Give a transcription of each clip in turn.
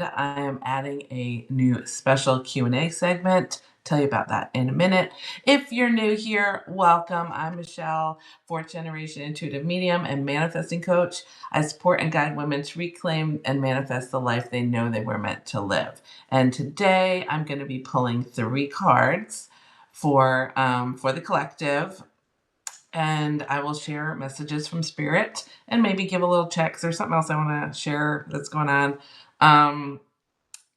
and I am adding a new special Q&A segment. Tell you about that in a minute. If you're new here, welcome. I'm Michele, fourth generation intuitive medium and manifesting coach. I support and guide women to reclaim and manifest the life they know they were meant to live. And today I'm going to be pulling 3 cards for the collective, and I will share messages from spirit and maybe give a little checks or something else I want to share that's going on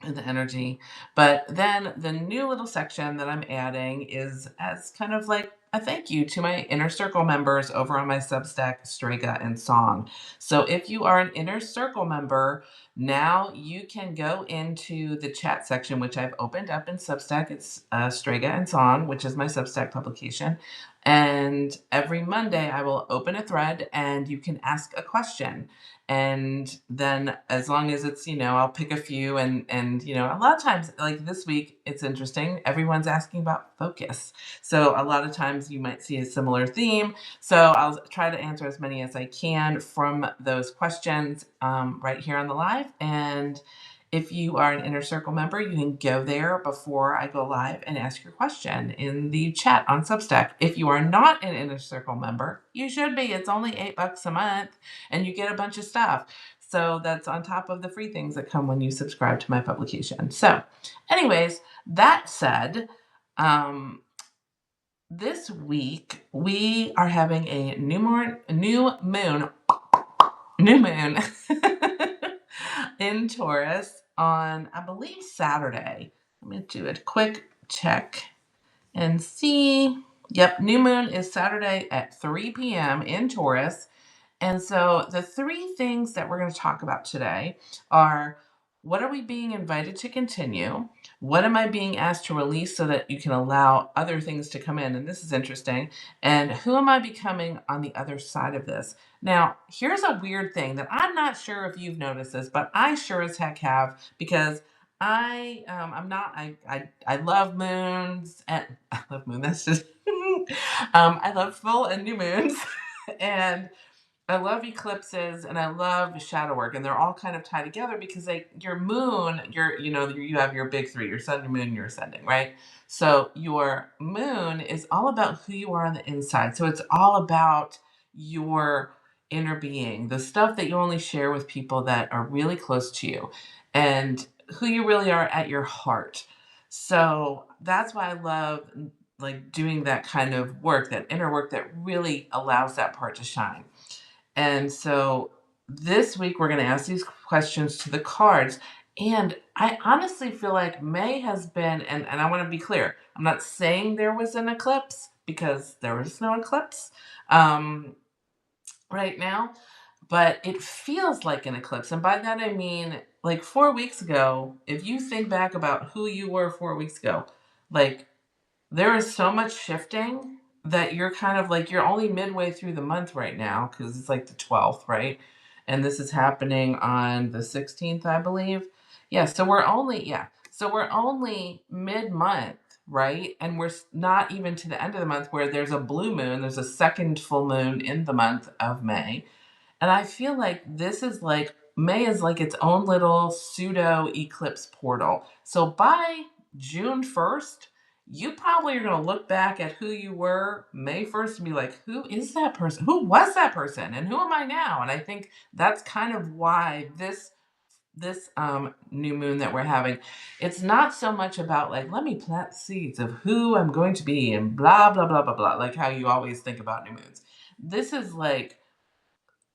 in the energy. But then the new little section that I'm adding is as kind of like a thank you to my inner circle members over on my Substack, Strega and Song. So if you are an inner circle member, now you can go into the chat section, which I've opened up in Substack. It's Strega and Song, which is my Substack publication. And every Monday I will open a thread and you can ask a question. And then as long as it's, I'll pick a few and a lot of times, like this week, it's interesting. Everyone's asking about focus. So a lot of times you might see a similar theme. So I'll try to answer as many as I can from those questions right here on the live. And if you are an inner circle member, you can go there before I go live and ask your question in the chat on Substack. If you are not an inner circle member, you should be. It's only $8 a month and you get a bunch of stuff. So that's on top of the free things that come when you subscribe to my publication. So anyways, that said, this week we are having a new moon in Taurus on, I believe, Saturday. Let me do a quick check and see. Yep, new moon is Saturday at 3 p.m. in Taurus. And so the 3 things that we're going to talk about today are: what are we being invited to continue? What am I being asked to release so that you can allow other things to come in? And this is interesting. And who am I becoming on the other side of this? Now, here's a weird thing that I'm not sure if you've noticed this, but I sure as heck have, because I love moons, and I love moon. That's just I love full and new moons, and I love eclipses, and I love shadow work, and they're all kind of tied together because your moon, you have your big 3, your sun, your moon, and your ascending, right? So your moon is all about who you are on the inside. So it's all about your inner being, the stuff that you only share with people that are really close to you, and who you really are at your heart. So that's why I love like doing that kind of work, that inner work that really allows that part to shine. And so this week we're going to ask these questions to the cards. And I honestly feel like May has been, and I want to be clear, I'm not saying there was an eclipse, because there was no eclipse right now, but it feels like an eclipse. And by that I mean, like 4 weeks ago, if you think back about who you were 4 weeks ago, like there is so much shifting that you're kind of like, you're only midway through the month right now, because it's like the 12th, right? And this is happening on the 16th, I believe. Yeah, so we're only mid-month, right? And we're not even to the end of the month where there's a blue moon. There's a second full moon in the month of May. And I feel like this is like, May is like its own little pseudo eclipse portal. So by June 1st, you probably are going to look back at who you were May 1st and be like, who is that person? Who was that person? And who am I now? And I think that's kind of why this new moon that we're having, it's not so much about like, let me plant seeds of who I'm going to be and blah, blah, blah, blah, blah, like how you always think about new moons. This is like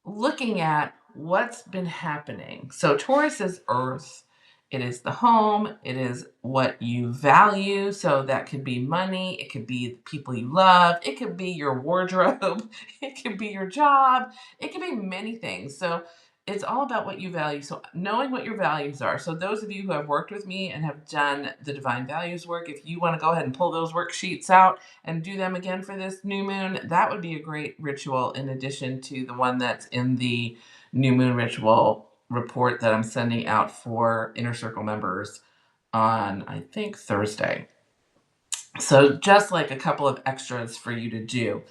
looking at what's been happening. So Taurus is Earth. It is the home. It is what you value. So that could be money. It could be the people you love. It could be your wardrobe. It could be your job. It could be many things. So it's all about what you value. So knowing what your values are. So those of you who have worked with me and have done the divine values work, if you want to go ahead and pull those worksheets out and do them again for this new moon, that would be a great ritual in addition to the one that's in the new moon ritual report that I'm sending out for inner circle members on, I think, Thursday. So just like a couple of extras for you to do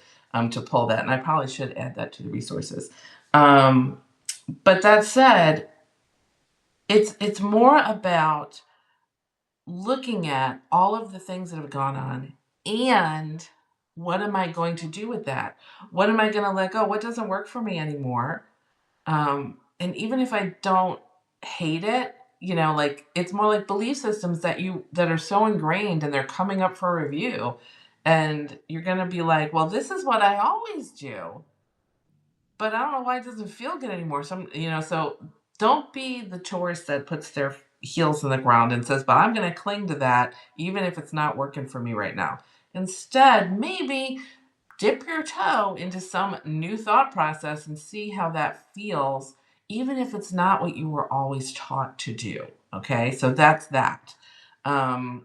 to pull that. And I probably should add that to the resources. But that said, It's more about looking at all of the things that have gone on and what am I going to do with that? What am I going to let go? What doesn't work for me anymore? And even if I don't hate it, like it's more like belief systems that are so ingrained and they're coming up for review. And you're going to be like, well, this is what I always do, but I don't know why it doesn't feel good anymore. So don't be the tourist that puts their heels in the ground and says, but I'm going to cling to that even if it's not working for me right now. Instead, maybe dip your toe into some new thought process and see how that feels, even if it's not what you were always taught to do. Okay, so that's that. And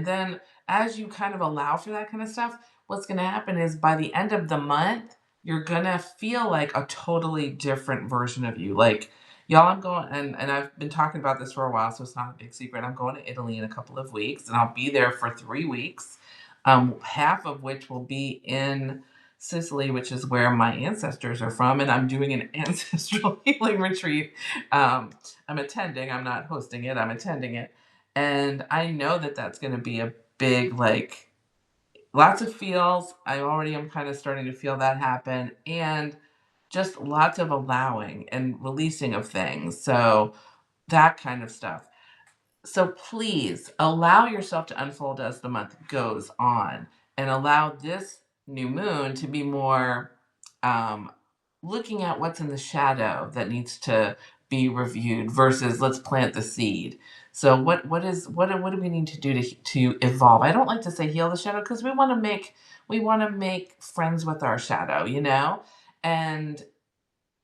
then as you kind of allow for that kind of stuff, what's going to happen is by the end of the month, you're going to feel like a totally different version of you. Like, y'all, I'm going, and I've been talking about this for a while, so it's not a big secret. I'm going to Italy in a couple of weeks, and I'll be there for 3 weeks, half of which will be in Sicily, which is where my ancestors are from, and I'm doing an ancestral healing retreat. I'm attending, I'm not hosting it, I'm attending it. And I know that that's going to be a big, like, lots of feels. I already am kind of starting to feel that happen. And just lots of allowing and releasing of things. So that kind of stuff. So please allow yourself to unfold as the month goes on and allow this new moon to be more um, looking at what's in the shadow that needs to be reviewed versus let's plant the seed. So what do we need to do to evolve? I don't like to say heal the shadow because we want to make friends with our shadow, and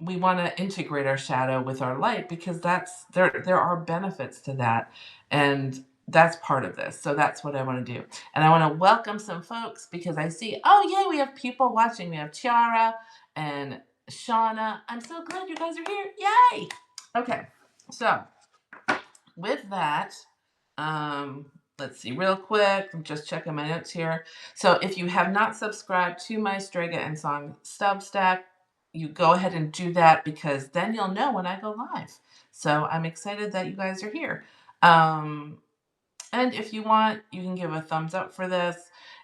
we want to integrate our shadow with our light because there are benefits to that, and that's part of this. So that's what I want to do, and I want to welcome some folks because I see, oh yeah, we have people watching. We have Tiara and Shauna. I'm so glad you guys are here. Yay. Okay, so with that, um, let's see real quick. I'm just checking my notes here. So if you have not subscribed to my Strega and Song Substack, you go ahead and do that because then you'll know when I go live. So I'm excited that you guys are here. And if you want, you can give a thumbs up for this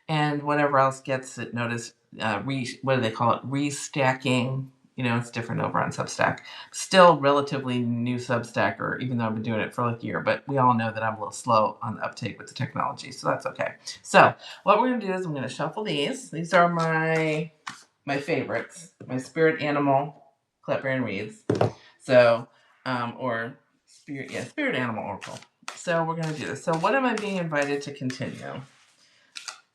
and whatever else gets it noticed. What do they call it? Restacking. It's different over on Substack. Still relatively new Substacker, even though I've been doing it for like a year. But we all know that I'm a little slow on the uptake with the technology, so that's okay. So what we're going to do is I'm going to shuffle these. These are my favorites, my spirit animal Clefairy reads. So, or spirit animal oracle. So we're going to do this. So what am I being invited to continue?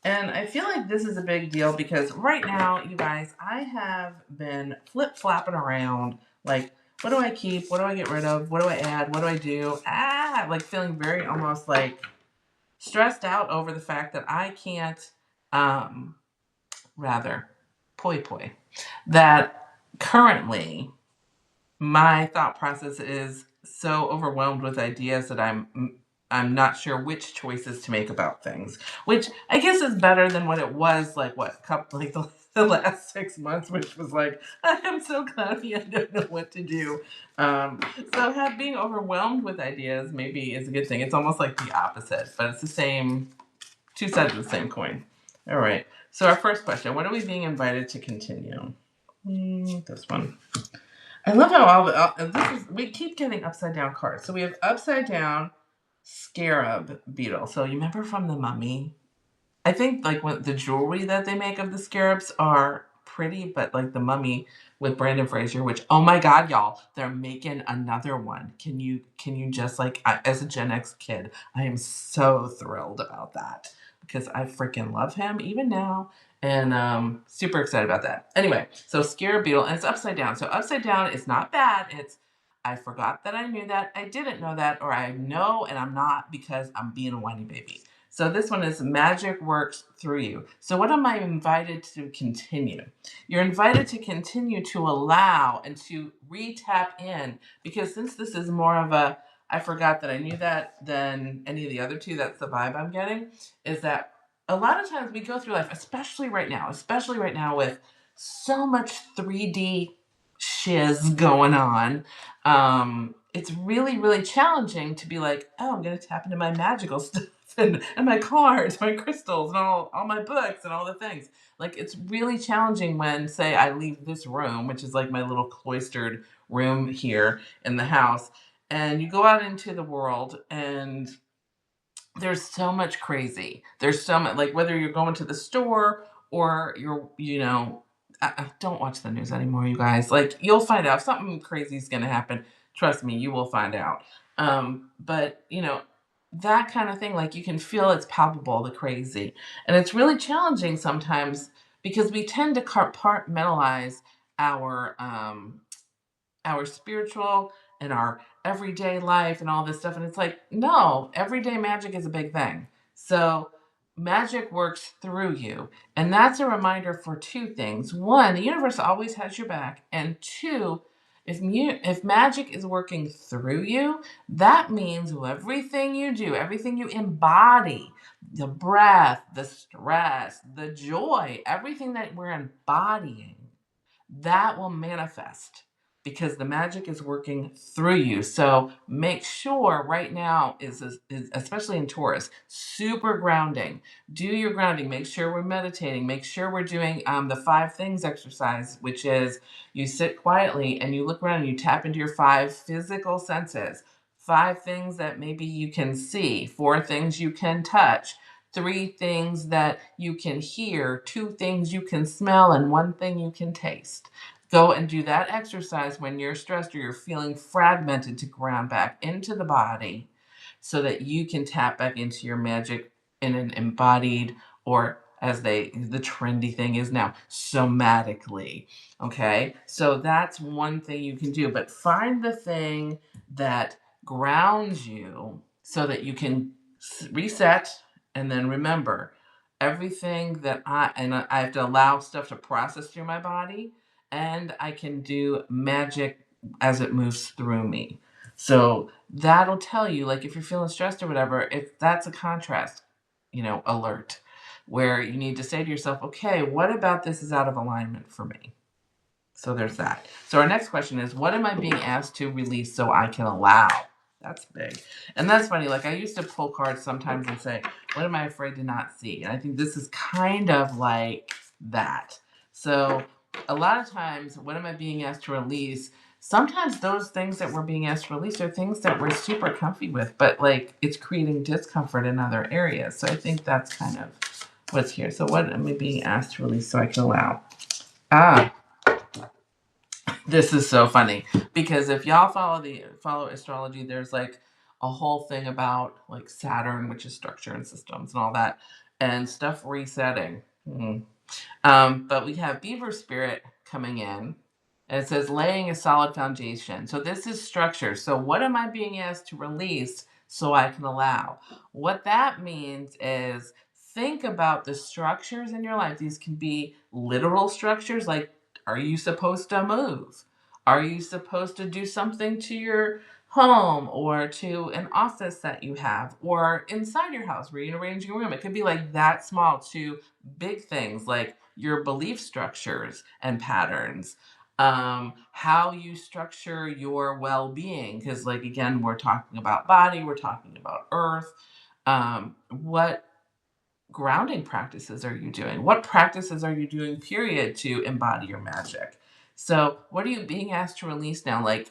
And I feel like this is a big deal because right now, you guys, I have been flip-flopping around. Like, what do I keep? What do I get rid of? What do I add? What do I do? Like feeling very almost like stressed out over the fact that I can't, rather, poi, that currently my thought process is so overwhelmed with ideas that I'm not sure which choices to make about things, which I guess is better than what it was like couple like the last 6 months, which was like I am so cloudy, I don't know what to do. So being overwhelmed with ideas maybe is a good thing. It's almost like the opposite, but it's the same, two sides of the same coin. All right. So our first question: what are we being invited to continue? This one. I love how we keep getting upside down cards. So we have upside down scarab beetle. So you remember from the Mummy? I think like when the jewelry that they make of the scarabs are pretty, but like the Mummy with Brandon Fraser, which oh my god, y'all, they're making another one. Can you just like as a Gen X kid, I am so thrilled about that because I freaking love him even now. And super excited about that. Anyway, so scarab beetle, and it's upside down. So upside down is not bad. It's I forgot that I knew that, I didn't know that, or I know and I'm not because I'm being a whiny baby. So this one is magic works through you. So what am I invited to continue? You're invited to continue to allow and to re-tap in, because since this is more of a I forgot that I knew that than any of the other two, that's the vibe I'm getting, is that a lot of times we go through life, especially right now with so much 3D shiz going on, it's really, really challenging to be like, oh, I'm going to tap into my magical stuff and my cards, my crystals, and all my books and all the things. Like, it's really challenging when, say, I leave this room, which is like my little cloistered room here in the house, and you go out into the world and there's so much crazy. There's so much, like whether you're going to the store or you're, don't watch the news anymore, you guys. Like you'll find out if something crazy is going to happen. Trust me, you will find out. But that kind of thing, like you can feel it's palpable, the crazy, and it's really challenging sometimes because we tend to compartmentalize our our spiritual and our everyday life and all this stuff. And it's like, no, everyday magic is a big thing. So magic works through you. And that's a reminder for two things. One, the universe always has your back. And two, if magic is working through you, that means everything you do, everything you embody, the breath, the stress, the joy, everything that we're embodying, that will manifest because the magic is working through you. So make sure right now is especially in Taurus, super grounding. Do your grounding. Make sure we're meditating. Make sure we're doing the 5 things exercise, which is you sit quietly and you look around and you tap into your 5 physical senses. 5 things that maybe you can see, 4 things you can touch, 3 things that you can hear, 2 things you can smell, and 1 thing you can taste. Go and do that exercise when you're stressed or you're feeling fragmented to ground back into the body so that you can tap back into your magic in an embodied, or as the trendy thing is now, somatically. Okay? So that's one thing you can do, but find the thing that grounds you so that you can reset and then remember everything that I have to allow stuff to process through my body, and I can do magic as it moves through me. So that'll tell you, like if you're feeling stressed or whatever, if that's a contrast, alert, where you need to say to yourself, okay, what about this is out of alignment for me? So there's that. So our next question is, what am I being asked to release so I can allow? That's big. And that's funny. Like I used to pull cards sometimes and say, what am I afraid to not see? And I think this is kind of like that. So a lot of times, what am I being asked to release? Sometimes those things that we're being asked to release are things that we're super comfy with, but like it's creating discomfort in other areas. So I think that's kind of what's here. So what am I being asked to release so I can allow? Ah, this is so funny because if y'all follow astrology, there's like a whole thing about like Saturn, which is structure and systems and all that, and stuff resetting. But we have Beaver Spirit coming in, and it says laying a solid foundation. So this is structure. So what am I being asked to release so I can allow? What that means is think about the structures in your life. These can be literal structures, like are you supposed to move? Are you supposed to do something to your home or to an office that you have or inside your house, rearranging your room? It could be like that small to big things like your belief structures and patterns, how you structure your well-being, because like again we're talking about body, we're talking about earth. What grounding practices are you doing? What practices are you doing, period, to embody your magic? So what are you being asked to release now? Like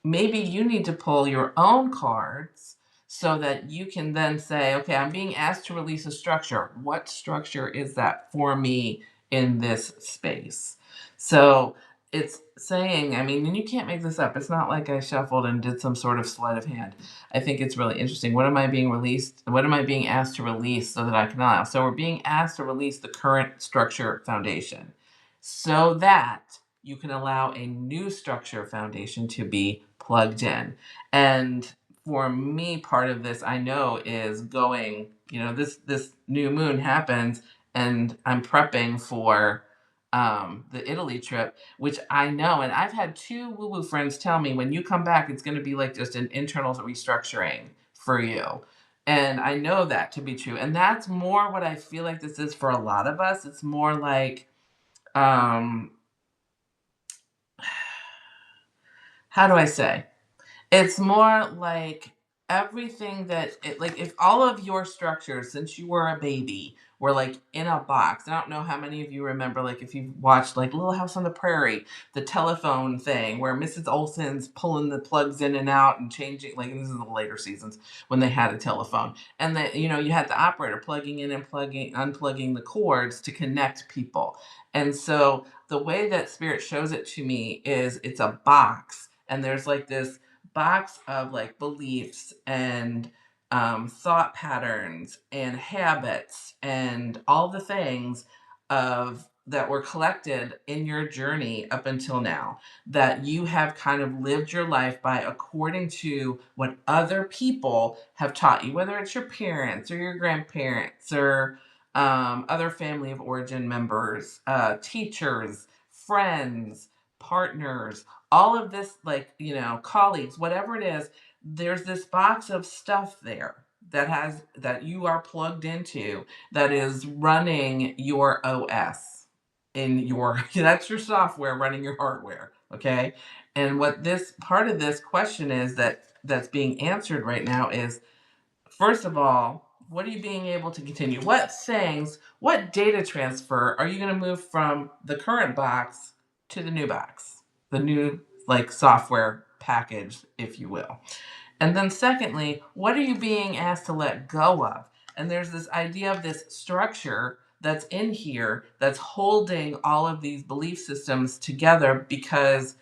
maybe you need to pull your own cards so that you can then say, okay, I'm being asked to release a structure. What structure is that for me in this space? So it's saying, I mean, and you can't make this up. It's not like I shuffled and did some sort of sleight of hand. I think it's really interesting. What am I being released? What am I being asked to release so that I can allow? So we're being asked to release the current structure foundation so that you can allow a new structure foundation to be plugged in. And for me, part of this I know is going, this new moon happens and I'm prepping for the Italy trip, which I know, and I've had 2 woo-woo friends tell me when you come back, it's going to be like just an internal restructuring for you. And I know that to be true. And that's more what I feel like this is for a lot of us. It's more like, um, how do I say? It's more like everything that it, like if all of your structures since you were a baby were like in a box. I don't know how many of you remember, like if you've watched like Little House on the Prairie, the telephone thing where Mrs. Olsen's pulling the plugs in and out and changing, like this is the later seasons when they had a telephone. And that, you know, you had the operator plugging in and plugging unplugging the cords to connect people. And so the way that spirit shows it to me is it's a box, and there's like this box of like beliefs and thought patterns and habits and all the things of that were collected in your journey up until now, that you have kind of lived your life by according to what other people have taught you, whether it's your parents or your grandparents or other family of origin members, teachers, friends, partners, all of this, like, you know, colleagues, whatever it is. There's this box of stuff there that you are plugged into, that is running your OS in your that's your software running your hardware. Okay. And what this part of this question is that's being answered right now is, first of all, what are you being able to continue? What things, what data transfer are you going to move from the current box to the new box? The new, like, software package, if you will. And then secondly, what are you being asked to let go of? And there's this idea of this structure that's in here that's holding all of these belief systems together because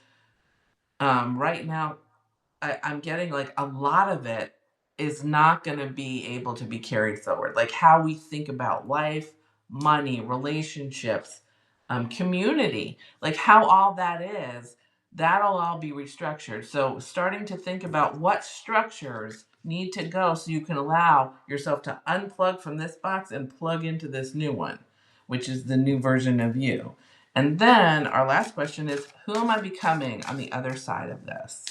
right now I'm getting like a lot of it is not going to be able to be carried forward. Like how we think about life, money, relationships, community, like how all that is, that'll all be restructured. So starting to think about what structures need to go so you can allow yourself to unplug from this box and plug into this new one, which is the new version of you. And then our last question is, who am I becoming on the other side of this?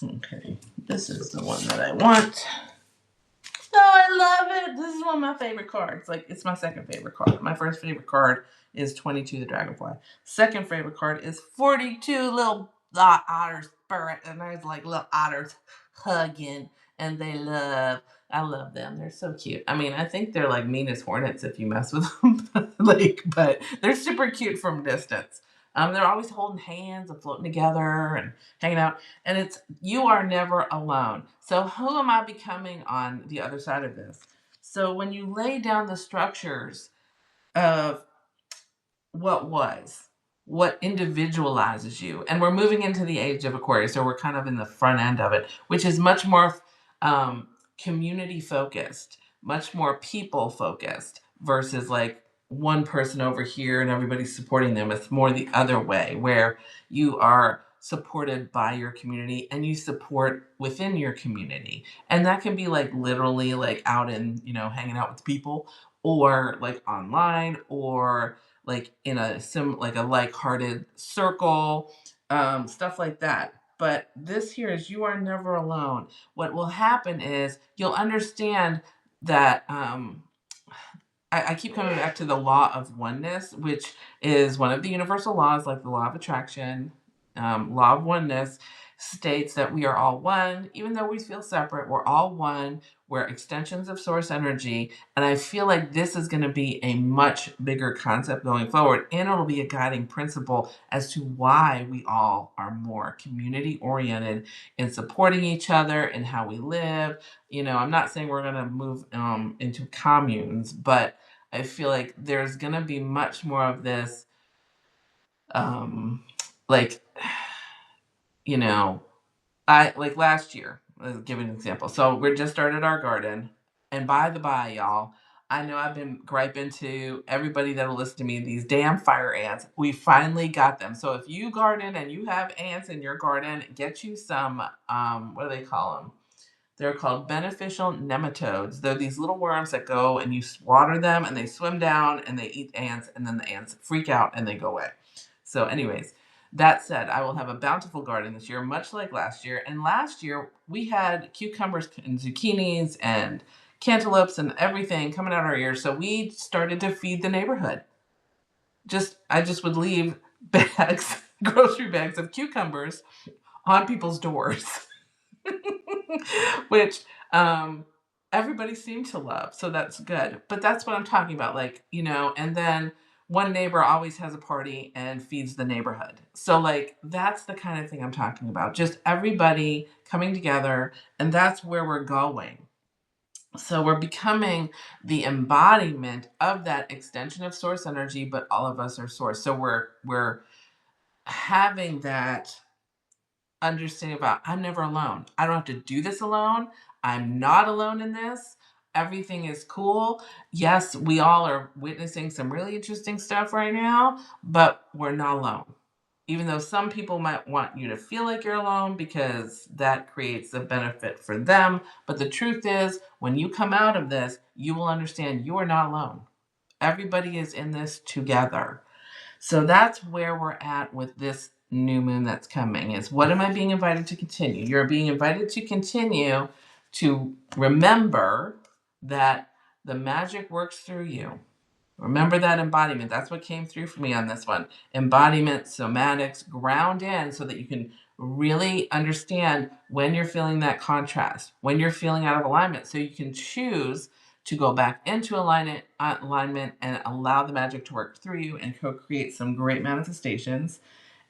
Okay, this is the one that I want. Oh, I love it. This is one of my favorite cards. Like, it's my second favorite card. My first favorite card is 22, the Dragonfly. Second favorite card is 42, little otter spirit. And there's like little otters hugging, and I love them. They're so cute. I mean, I think they're like mean as hornets if you mess with them. Like, but they're super cute from distance. They're always holding hands and floating together and hanging out. And it's, you are never alone. So who am I becoming on the other side of this? So when you lay down the structures of what was, what individualizes you, and we're moving into the age of Aquarius, so we're kind of in the front end of it, which is much more community focused, much more people focused versus like one person over here and everybody's supporting them. It's more the other way, where you are supported by your community and you support within your community. And that can be like literally like out in, you know, hanging out with people, or like online, or like in a like a like-hearted circle, stuff like that. But this here is, you are never alone. What will happen is you'll understand that I keep coming back to the law of oneness, which is one of the universal laws, like the law of attraction. Law of oneness states that we are all one, even though we feel separate. We're all one. We're extensions of source energy. And I feel like this is going to be a much bigger concept going forward. And it'll be a guiding principle as to why we all are more community oriented in supporting each other and how we live. You know, I'm not saying we're going to move into communes, but I feel like there's going to be much more of this, um, like, you know, I like last year, let's give an example. So we just started our garden, and by the by, y'all, I know I've been griping to everybody that'll listen to me, these damn fire ants. We finally got them. So if you garden and you have ants in your garden, get you some, what do they call them? They're called beneficial nematodes. They're these little worms that go and you water them and they swim down and they eat ants, and then the ants freak out and they go away. So anyways, that said, I will have a bountiful garden this year, much like last year. And last year we had cucumbers and zucchinis and cantaloupes and everything coming out our ears. So we started to feed the neighborhood. I just would leave bags grocery bags of cucumbers on people's doors, which everybody seemed to love. So that's good. But that's what I'm talking about. Like, and then one neighbor always has a party and feeds the neighborhood. So, like, that's the kind of thing I'm talking about. Just everybody coming together, and that's where we're going. So we're becoming the embodiment of that extension of source energy, but all of us are source. So we're having that understanding about I'm never alone. I don't have to do this alone. I'm not alone in this. Everything is cool. Yes, we all are witnessing some really interesting stuff right now, but we're not alone. Even though some people might want you to feel like you're alone because that creates a benefit for them. But the truth is, when you come out of this, you will understand you are not alone. Everybody is in this together. So that's where we're at with this new moon that's coming. Is what am I being invited to continue? You're being invited to continue to remember that the magic works through you. Remember that embodiment. That's what came through for me on this one. Embodiment, somatics, ground in so that you can really understand when you're feeling that contrast, when you're feeling out of alignment, so you can choose to go back into alignment and allow the magic to work through you and co-create some great manifestations.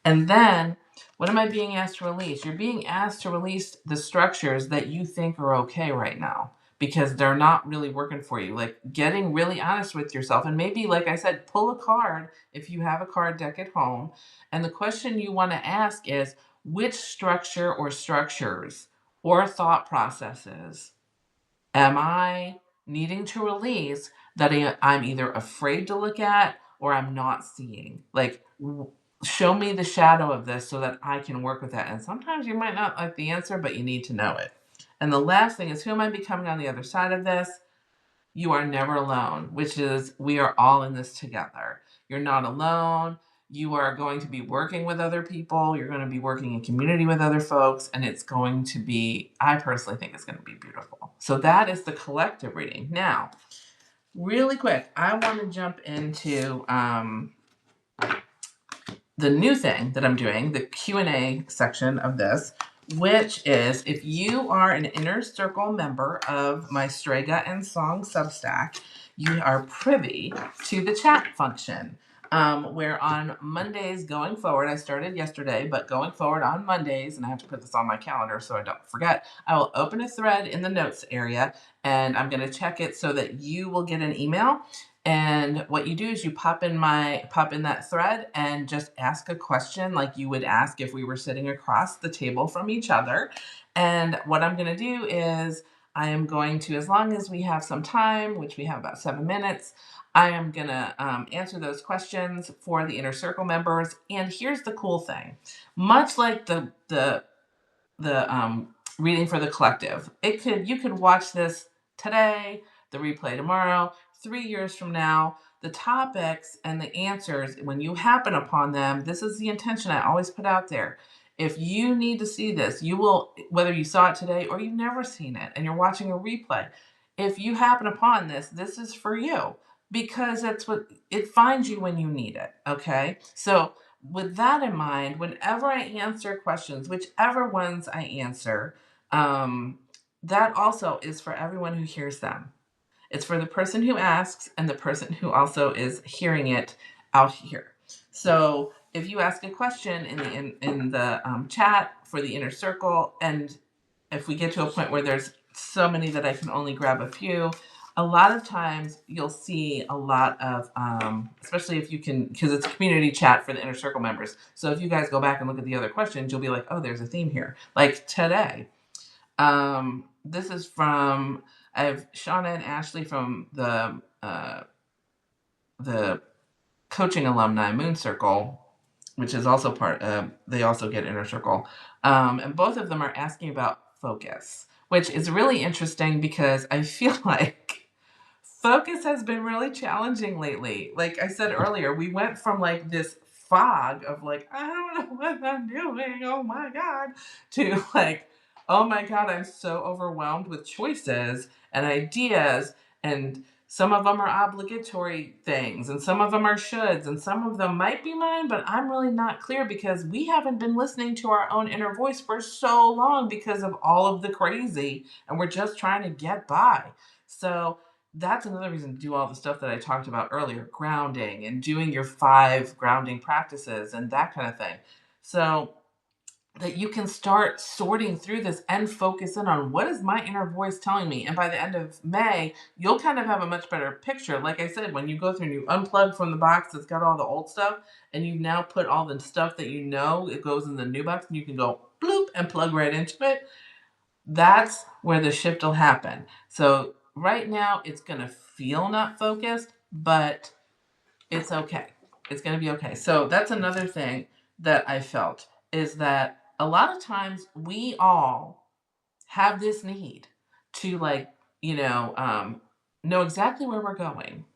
And then, what am I being asked to release? You're being asked to release the structures that you think are okay right now because they're not really working for you. Like getting really honest with yourself. And maybe, like I said, pull a card if you have a card deck at home. And the question you want to ask is which structure or structures or thought processes am I needing to release that I'm either afraid to look at or I'm not seeing? Like, show me the shadow of this so that I can work with that. And sometimes you might not like the answer, but you need to know it. And the last thing is, who am I becoming on the other side of this? You are never alone, which is we are all in this together. You're not alone. You are going to be working with other people. You're going to be working in community with other folks. And it's going to be, I personally think it's going to be beautiful. So that is the collective reading. Now, really quick, I want to jump into the new thing that I'm doing, the Q&A section of this, which is if you are an Inner Circle member of my Stray Gut and Song Substack, you are privy to the chat function. Where on Mondays going forward, I started yesterday, but going forward on Mondays, and I have to put this on my calendar so I don't forget, I will open a thread in the notes area and I'm going to check it so that you will get an email. And what you do is you pop in that thread and just ask a question like you would ask if we were sitting across the table from each other. And what I'm going to do is I am going to, as long as we have some time, which we have about 7 minutes, I am going to answer those questions for the Inner Circle members. And here's the cool thing. Much like the reading for the collective, you could watch this today, the replay tomorrow, 3 years from now. The topics and the answers, when you happen upon them, this is the intention I always put out there. If you need to see this, you will, whether you saw it today or you've never seen it and you're watching a replay, if you happen upon this, this is for you because that's what it finds you when you need it. Okay. So with that in mind, whenever I answer questions, whichever ones I answer, that also is for everyone who hears them. It's for the person who asks and the person who also is hearing it out here. So if you ask a question in the chat for the Inner Circle, and if we get to a point where there's so many that I can only grab a few, a lot of times you'll see a lot of, especially if you can, because it's a community chat for the Inner Circle members. So if you guys go back and look at the other questions, you'll be like, oh, there's a theme here. Like today, this is from, I have Shauna and Ashley from the coaching alumni Moon Circle, which is also they also get Inner Circle. And both of them are asking about focus, which is really interesting because I feel like focus has been really challenging lately. Like I said earlier, we went from like this fog of like, I don't know what I'm doing, oh my God, to like, oh my God, I'm so overwhelmed with choices and ideas and Some of them are obligatory things, and some of them are shoulds, and some of them might be mine, but I'm really not clear because we haven't been listening to our own inner voice for so long because of all of the crazy, and we're just trying to get by. So that's another reason to do all the stuff that I talked about earlier, grounding and doing your 5 grounding practices and that kind of thing. So that you can start sorting through this and focus in on what is my inner voice telling me. And by the end of May, you'll kind of have a much better picture. Like I said, when you go through and you unplug from the box that's got all the old stuff, and you now put all the stuff that you know, it goes in the new box, and you can go bloop and plug right into it. That's where the shift will happen. So right now, it's going to feel not focused, but it's okay. It's going to be okay. So that's another thing that I felt is that a lot of times we all have this need to, like, know exactly where we're going,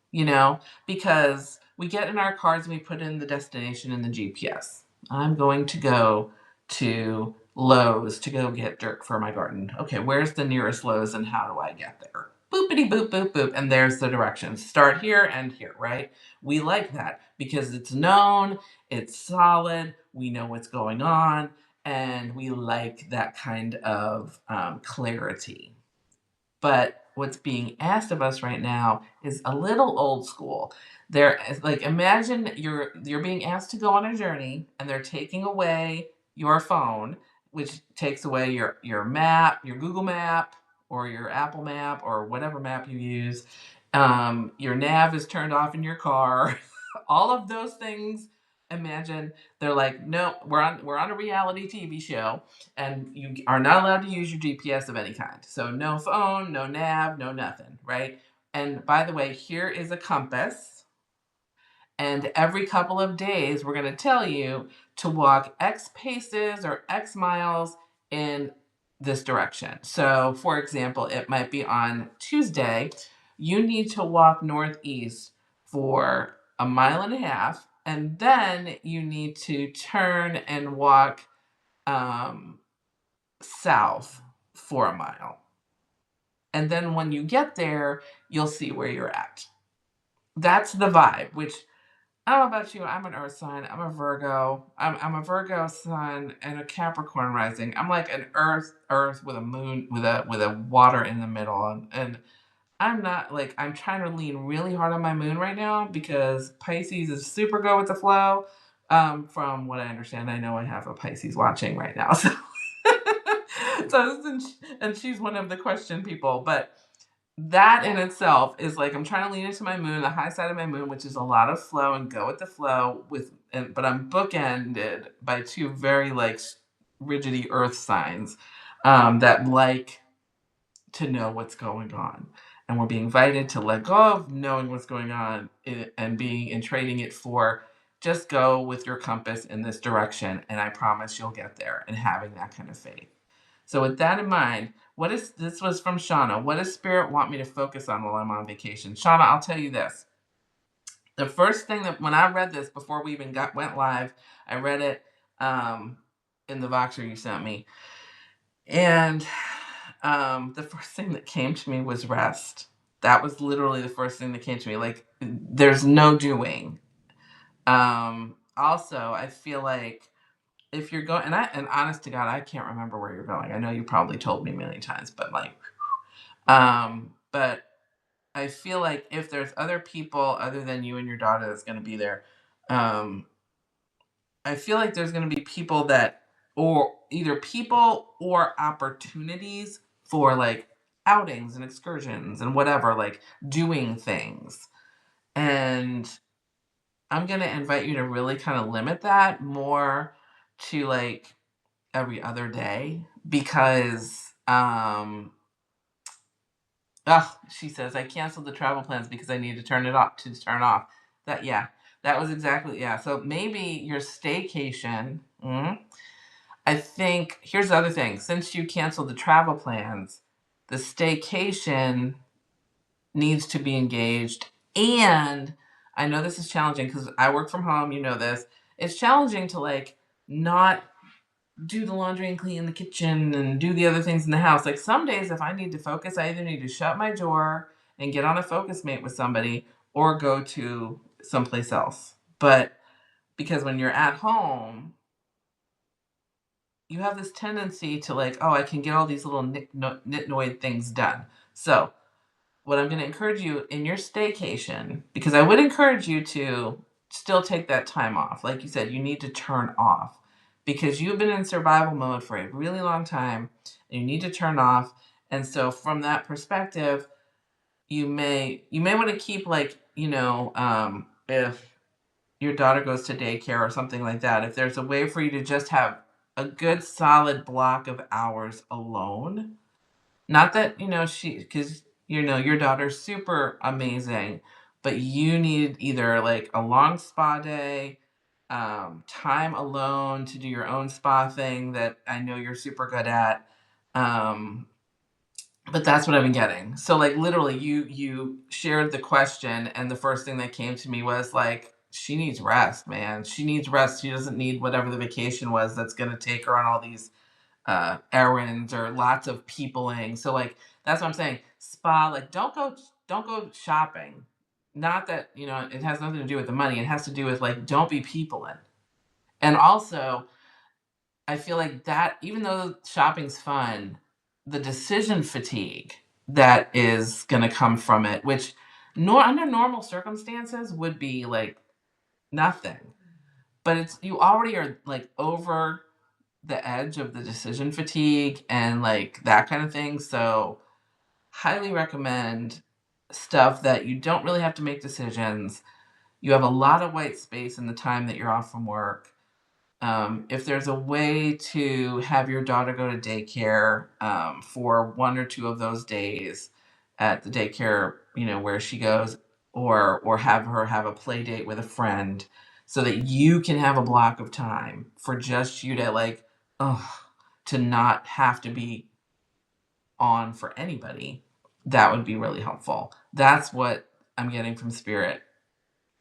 because we get in our cars and we put in the destination in the GPS. I'm going to go to Lowe's to go get dirt for my garden. Okay, where's the nearest Lowe's and how do I get there? Boopity boop boop boop, and there's the directions. Start here and here, right? We like that because it's known, it's solid, we know what's going on, and we like that kind of clarity. But what's being asked of us right now is a little old school. They're like, imagine you're being asked to go on a journey, and they're taking away your phone, which takes away your map, your Google Map, or your Apple Map, or whatever map you use. Your nav is turned off in your car. All of those things. Imagine they're like, no, we're on a reality TV show, and you are not allowed to use your GPS of any kind. So no phone, no nav, no nothing, right? And by the way, here is a compass. And every couple of days, we're going to tell you to walk X paces or X miles in this direction. So, for example, it might be on Tuesday, you need to walk northeast for a mile and a half, and then you need to turn and walk um, south for a mile. And then when you get there, you'll see where you're at. That's the vibe, which I don't know about you. I'm an earth sign. I'm a Virgo. I'm a Virgo sun and a Capricorn rising. I'm like an earth with a moon with a water in the middle. And I'm not like, I'm trying to lean really hard on my moon right now because Pisces is super go with the flow. From what I understand, I know I have a Pisces watching right now. So, and she's one of the question people. But that in itself is like, I'm trying to lean into my moon, the high side of my moon, which is a lot of flow and go with the flow but I'm bookended by two very like rigidy earth signs that like to know what's going on. And we're being invited to let go of knowing what's going on and being and trading it for just go with your compass in this direction. And I promise you'll get there, and having that kind of faith. So with that in mind, this was from Shauna. What does Spirit want me to focus on while I'm on vacation? Shauna, I'll tell you this. The first thing that when I read this before we even went live, I read it in the Voxer you sent me. And the first thing that came to me was rest. That was literally the first thing that came to me. Like, there's no doing. Also, I feel like if you're going, and honest to God, I can't remember where you're going. I know you probably told me a million times, but like, but I feel like if there's other people other than you and your daughter that's going to be there, um, I feel like there's going to be people that, or either people or opportunities for like outings and excursions and whatever, like doing things. And I'm going to invite you to really kind of limit that more to like every other day because she says I canceled the travel plans because I need to turn it off to turn off. That yeah, that was exactly yeah. So maybe your staycation. I think here's the other thing. Since you canceled the travel plans, the staycation needs to be engaged. And I know this is challenging because I work from home. You know this. It's challenging to like not do the laundry and clean the kitchen and do the other things in the house. Like some days, if I need to focus, I either need to shut my door and get on a focus mate with somebody or go to someplace else. But because when you're at home, you have this tendency to like, oh, I can get all these little nitnoid things done. So what I'm going to encourage you in your staycation, because I would encourage you to still take that time off. Like you said, you need to turn off because you've been in survival mode for a really long time and you need to turn off. And so from that perspective, you may want to keep like, if your daughter goes to daycare or something like that, if there's a way for you to just have a good solid block of hours alone. Not that, because, your daughter's super amazing, but you need either like a long spa day, time alone to do your own spa thing that I know you're super good at. Um, but that's what I've been getting. So like literally you shared the question and the first thing that came to me was like she needs rest, man. She needs rest. She doesn't need whatever the vacation was that's going to take her on all these errands or lots of peopling. So like that's what I'm saying. Spa, like don't go shopping. Not that, it has nothing to do with the money. It has to do with like don't be peopling. And also, I feel like that even though shopping's fun, the decision fatigue that is going to come from it, which under normal circumstances would be like nothing. But it's you already are like over the edge of the decision fatigue and like that kind of thing. So highly recommend stuff that you don't really have to make decisions. You have a lot of white space in the time that you're off from work. If there's a way to have your daughter go to daycare for one or two of those days at the daycare, where she goes, or have her have a play date with a friend, so that you can have a block of time for just you to like, to not have to be on for anybody, that would be really helpful. That's what I'm getting from Spirit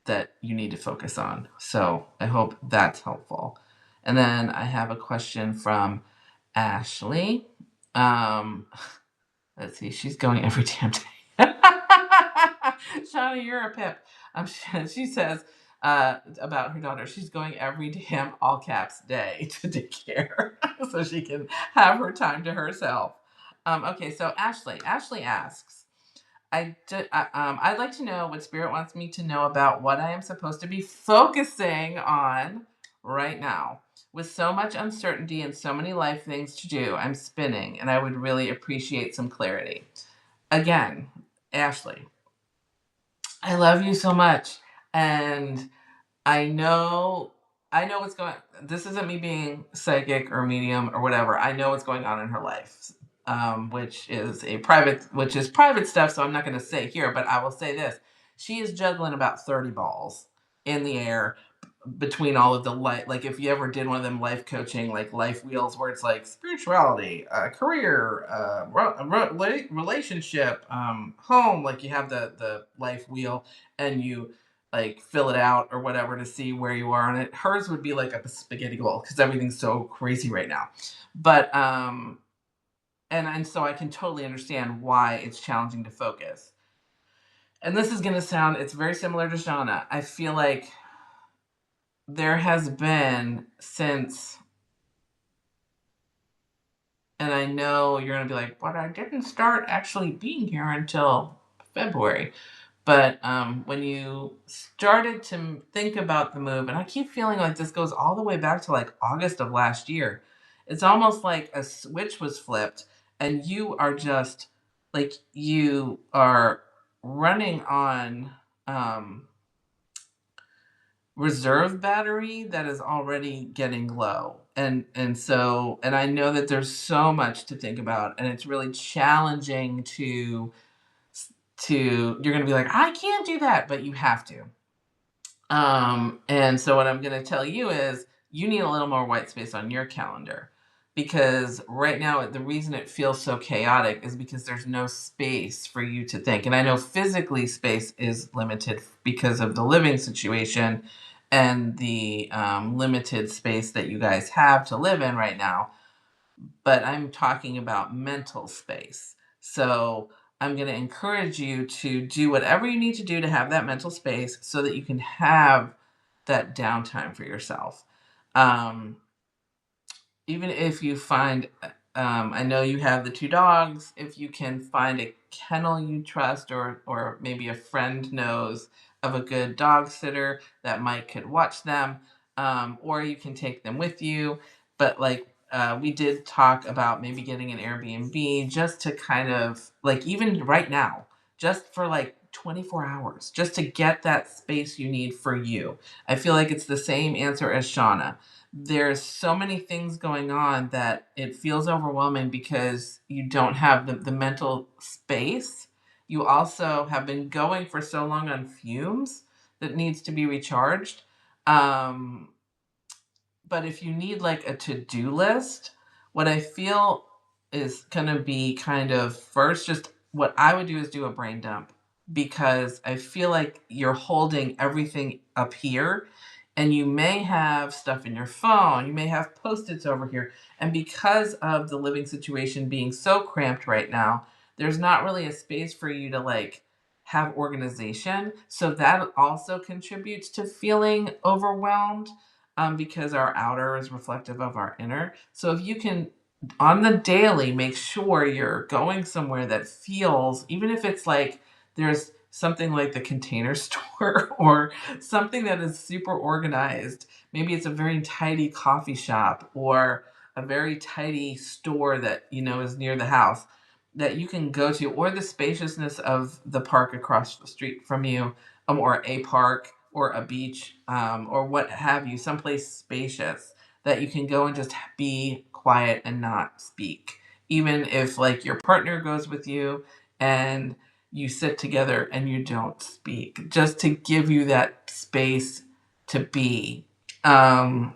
that you need to focus on. So I hope that's helpful. And then I have a question from Ashley. Um, let's see, she's going every damn day. Shauna, you're a pip. She says about her daughter, she's going every damn all caps day to daycare so she can have her time to herself. Okay, so Ashley asks, I'd like to know what Spirit wants me to know about what I am supposed to be focusing on right now. With so much uncertainty and so many life things to do, I'm spinning, and I would really appreciate some clarity. Again, Ashley, I love you so much, and I know what's going. This isn't me being psychic or medium or whatever. I know what's going on in her life, which is private stuff. So I'm not going to say here, but I will say this: she is juggling about 30 balls in the air between all of the life. Like if you ever did one of them life coaching, like life wheels, where it's like spirituality, career, relationship, home. Like you have the life wheel, and you like fill it out or whatever to see where you are on it. Hers would be like a spaghetti bowl because everything's so crazy right now. But and so I can totally understand why it's challenging to focus. And this is gonna sound, it's very similar to Shauna. I feel like there has been since, and I know you're gonna be like, but I didn't start actually being here until February. But when you started to think about the move, and I keep feeling like this goes all the way back to like August of last year, it's almost like a switch was flipped, and you are just like, you are running on reserve battery that is already getting low. And I know that there's so much to think about, and it's really challenging you're going to be like, I can't do that, but you have to. And so what I'm going to tell you is you need a little more white space on your calendar, because right now the reason it feels so chaotic is because there's no space for you to think. And I know physically space is limited because of the living situation and the limited space that you guys have to live in right now. But I'm talking about mental space. So I'm going to encourage you to do whatever you need to do to have that mental space so that you can have that downtime for yourself. Um, Even if you find, I know you have the two dogs, if you can find a kennel you trust, or maybe a friend knows of a good dog sitter that might could watch them, or you can take them with you. But like, we did talk about maybe getting an Airbnb just to kind of like, even right now, just for like 24 hours, just to get that space you need for you. I feel like it's the same answer as Shauna. There's so many things going on that it feels overwhelming because you don't have the mental space. You also have been going for so long on fumes that needs to be recharged. Um, but if you need like a to-do list, what I feel is going to be kind of first, just what I would do is do a brain dump, because I feel like you're holding everything up here, and you may have stuff in your phone, you may have post-its over here, and because of the living situation being so cramped right now, there's not really a space for you to like have organization. So that also contributes to feeling overwhelmed, because our outer is reflective of our inner. So if you can, on the daily, make sure you're going somewhere that feels, even if it's like there's something like the Container Store or something that is super organized. Maybe it's a very tidy coffee shop or a very tidy store that is near the house that you can go to, or the spaciousness of the park across the street from you, or a park or a beach, or what have you, someplace spacious that you can go and just be quiet and not speak. Even if like your partner goes with you and you sit together and you don't speak, just to give you that space to be. I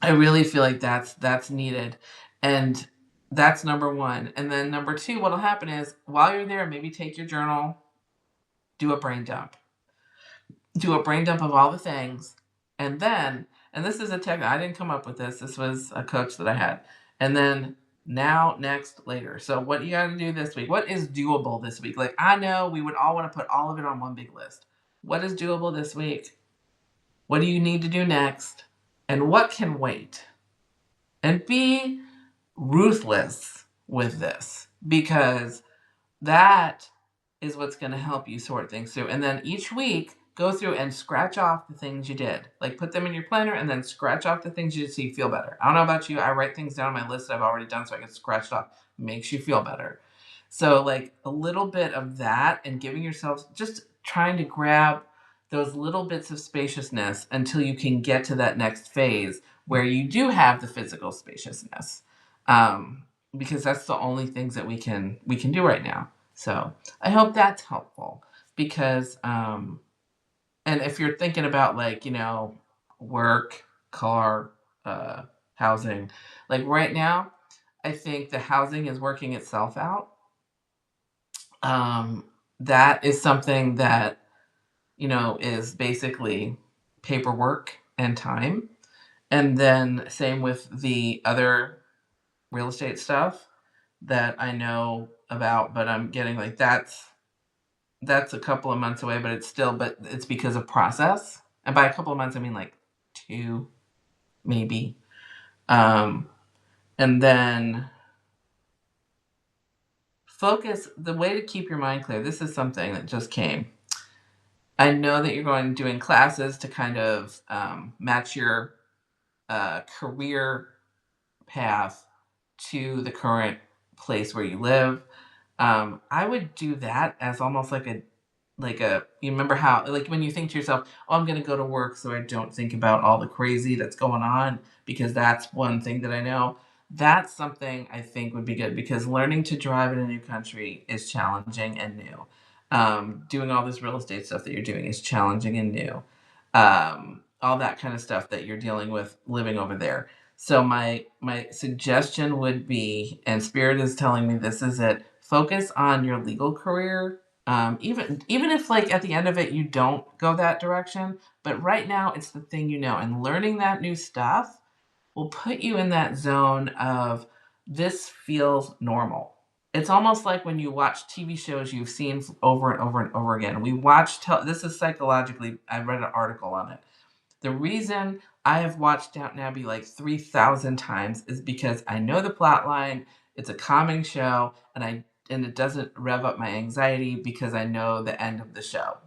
really feel like that's needed, and that's number one. And then number two, what'll happen is while you're there, maybe take your journal, do a brain dump, do a brain dump of all the things, and then, and this is a tech, I didn't come up with this. This was a coach that I had, and then now, next, later. So what you got to do this week? What is doable this week? Like, I know we would all want to put all of it on one big list. What is doable this week? What do you need to do next? And what can wait? And be ruthless with this, because that is what's going to help you sort things through. And then each week, go through and scratch off the things you did. Like, put them in your planner and then scratch off the things you did so you feel better. I don't know about you. I write things down on my list that I've already done so I can scratch it off. Makes you feel better. So, like, a little bit of that, and giving yourself, just trying to grab those little bits of spaciousness until you can get to that next phase where you do have the physical spaciousness. Um, because that's the only things that we can do right now. So I hope that's helpful, because and if you're thinking about, like, work, car, uh, housing, like right now, I think the housing is working itself out. Um, that is something that is basically paperwork and time, and then same with the other real estate stuff that I know about, but I'm getting like that's a couple of months away, but it's because of process. And by a couple of months, I mean like two, maybe. Um, and then focus, the way to keep your mind clear. This is something that just came. I know that you're doing classes to kind of match your career path to the current place where you live. I would do that as almost like a you remember how, like, when you think to yourself, oh, I'm going to go to work so I don't think about all the crazy that's going on, because that's one thing that I know. That's something I think would be good, because learning to drive in a new country is challenging and new. Doing all this real estate stuff that you're doing is challenging and new. All that kind of stuff that you're dealing with living over there. So my suggestion would be, and Spirit is telling me this is it, focus on your legal career. Even if, like, at the end of it you don't go that direction, but right now it's the thing, and learning that new stuff will put you in that zone of, this feels normal. It's almost like when you watch TV shows you've seen over and over and over again. We watch, this is psychologically, I read an article on it. The reason I have watched Downton Abbey like 3,000 times is because I know the plot line. It's a calming show, and it doesn't rev up my anxiety because I know the end of the show.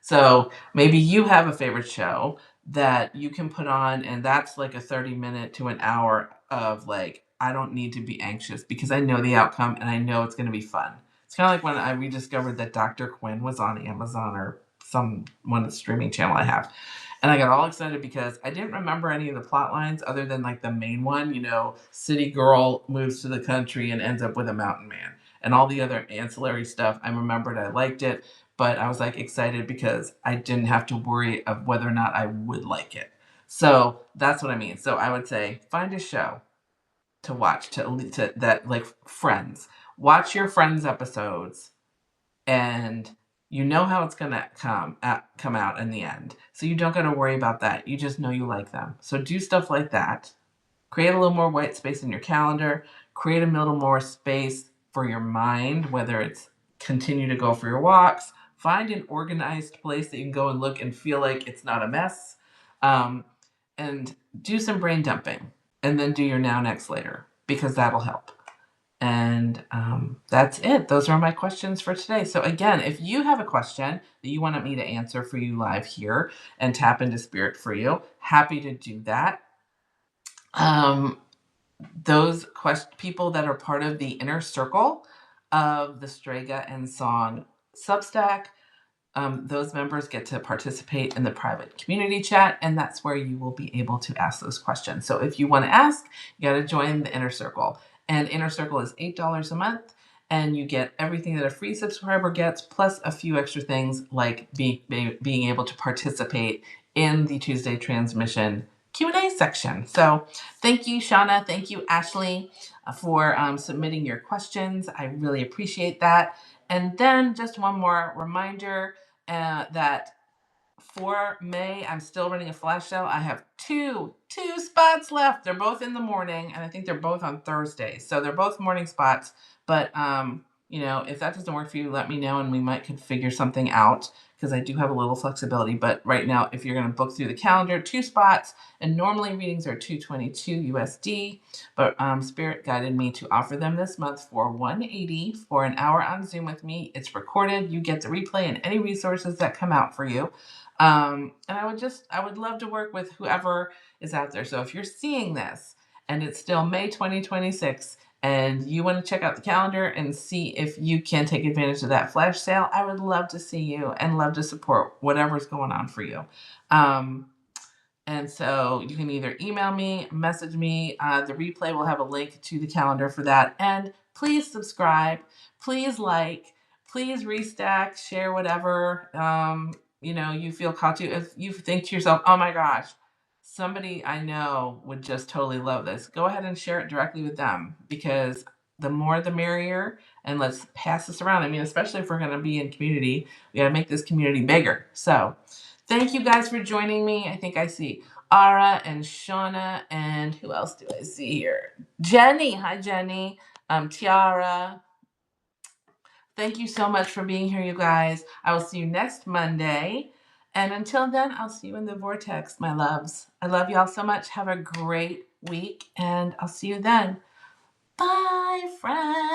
So maybe you have a favorite show that you can put on, and that's like a 30-minute to an hour of like, I don't need to be anxious because I know the outcome and I know it's going to be fun. It's kind of like when I rediscovered that Dr. Quinn was on Amazon or some one of the streaming channel I have. And I got all excited because I didn't remember any of the plot lines other than like the main one, city girl moves to the country and ends up with a mountain man. And all the other ancillary stuff, I remembered, I liked it, but I was like excited because I didn't have to worry of whether or not I would like it. So that's what I mean. So I would say find a show to watch to that, like Friends. Watch your Friends episodes, and you know how it's gonna come out in the end. So you don't gotta worry about that. You just know you like them. So do stuff like that. Create a little more white space in your calendar. Create a little more space for your mind, whether it's continue to go for your walks. Find an organized place that you can go and look and feel like it's not a mess. Um, and do some brain dumping. And then do your now, next, later, because that'll help. And that's it. Those are my questions for today. So, again, if you have a question that you want me to answer for you live here and tap into spirit for you, happy to do that. Those people that are part of the inner circle of the Strega and Song Substack, those members get to participate in the private community chat, and that's where you will be able to ask those questions. So if you want to ask, you got to join the inner circle. And inner circle is $8 a month, and you get everything that a free subscriber gets, plus a few extra things like being able to participate in the Tuesday transmission Q&A section. So thank you, Shauna. Thank you, Ashley, for submitting your questions. I really appreciate that. And then just one more reminder that for May, I'm still running a flash sale. I have two spots left. They're both in the morning, and I think they're both on Thursdays. So they're both morning spots. But if that doesn't work for you, let me know, and we could figure something out because I do have a little flexibility. But right now, if you're going to book through the calendar, 2 spots, and normally readings are $222 USD. But Spirit guided me to offer them this month for $180 for an hour on Zoom with me. It's recorded. You get the replay and any resources that come out for you. And I would love to work with whoever is out there. So if you're seeing this and it's still May 2026 and you want to check out the calendar and see if you can take advantage of that flash sale, I would love to see you and love to support whatever's going on for you. And so you can either email me, message me. The replay will have a link to the calendar for that. And please subscribe. Please like. Please restack, share whatever you feel called to. If you think to yourself, oh my gosh, somebody I know would just totally love this, go ahead and share it directly with them, because the more the merrier, and let's pass this around. I mean, especially if we're going to be in community, we got to make this community bigger. So thank you guys for joining me. I think I see Ara and Shauna, and who else do I see here? Jenny. Hi, Jenny. Tiara. Thank you so much for being here, you guys. I will see you next Monday. And until then, I'll see you in the vortex, my loves. I love y'all so much. Have a great week, and I'll see you then. Bye, friends.